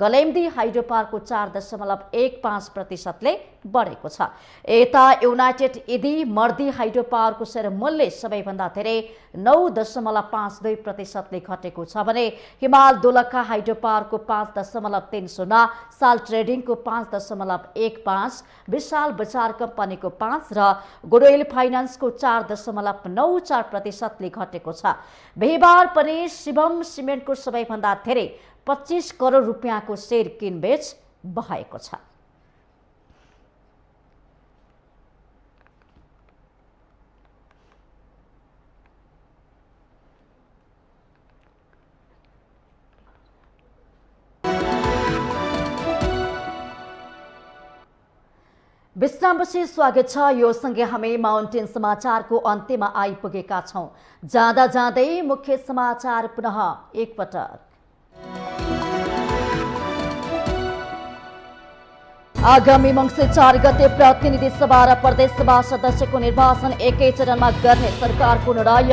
गलेम्दी हाइड्रो पावरको 4.15% बढेको छ। यता युनाइटेड इदी मर्दी हाइड्रो पावरको शेयर मूल्य सबैभन्दा धेरै 9.52% घटेको छ भने हिमाल दोलखा हाइड्रो पावरको 5.30, साल ट्रेडिङको 5.15, विशाल बजार कम्पनीको 5 र गुडविल फाइनान्सको 4.94% घटेको छ। बिहीबार पनि शिवम सिमेन्टको सबैभन्दा धेरै 25 करोड रुपियाँको शेयर किनबेच भएको छ। विश्रामपछि स्वागत छ। यो सँगै हामी माउन्टेन समाचारको अन्त्यमा आइपुगेका छौं। जाँदा जाँदै मुख्य समाचार पुनः एकपटक। आगामी मङ्सिर 4 गते प्रतिनिधि सभा र प्रदेश सभा सदस्यको निर्वाचन एकै चरणमा गर्ने सरकारको निर्णय।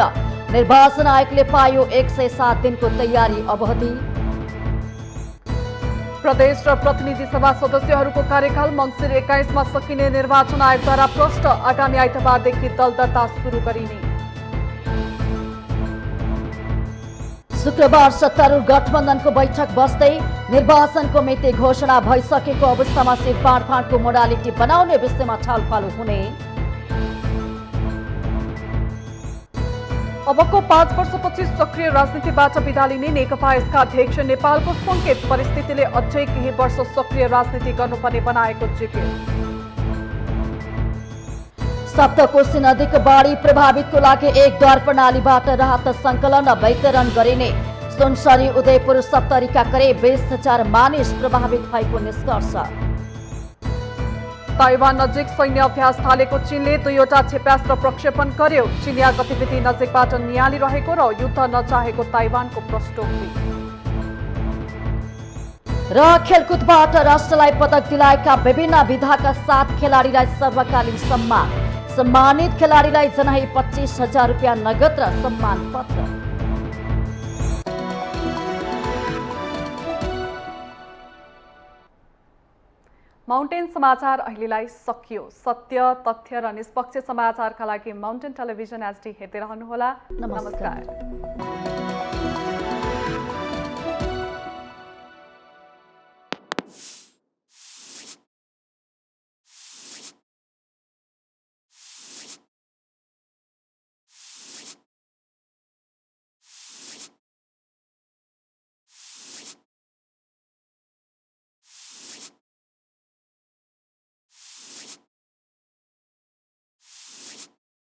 निर्वाचन आयोगले पायो 107 दिनको तयारी अवधि। प्रदेश र प्रतिनिधि सभा सदस्यहरूको कार्यकाल मङ्सिर 21 मा सकिने निर्वाचन आयोगद्वारा प्रश्न। आगामी आइतबारदेखि दल दर्ता सुरु गरिने। शुक्रबार सत्तारूढ गठबन्धनको बैठक बस्दै निर्वाचनको मिति घोषणा भइसकेको अवस्थामा सिट बाँडफाँडको मोडालिटी बनाउने विषयमा छलफल हुने। अबको 5 वर्षपछि सक्रिय राजनीतिबाट बिदा लिने नेकपा यसका अध्यक्ष नेपालको सङ्केत। परिस्थितिले अझै केही वर्ष सक्रिय राजनीति गर्नुपर्ने बनाएको जिकिर। सप्तकोशी नदीको बाढी प्रभावितको लागि एक द्वार प्रणालीबाट राहत सङ्कलन वितरण गरिने। सुनसरी, उदयपुर, सप्तरीका करिब 20,000 मानिस प्रभावित भएको निष्कर्ष। ताइवान नजिक सैन्य अभ्यास थालेको चीनले 2वटा क्षेप्यास्त्र प्रक्षेपण गर्यो। चीनिया गतिविधि नजिकबाट नियालिरहेको र युद्ध नचाहेको ताइवानको प्रष्टोक्ति। र खेलकुदबाट राष्ट्रलाई पदक दिलाएका विभिन्न विधाका 7 खेलाडीलाई सर्वकालीन सम्मान। सम्मानित खेलाडीलाई जनाई 25,000 रुपियाँ नगद र सम्मान पत्र। माउन्टेन समाचार अहिलेलाई सकियो। सत्य, तथ्य र निष्पक्ष समाचारका लागि माउन्टेन टेलिभिजन HD हेर्दै रहनुहोला। नमस्कार।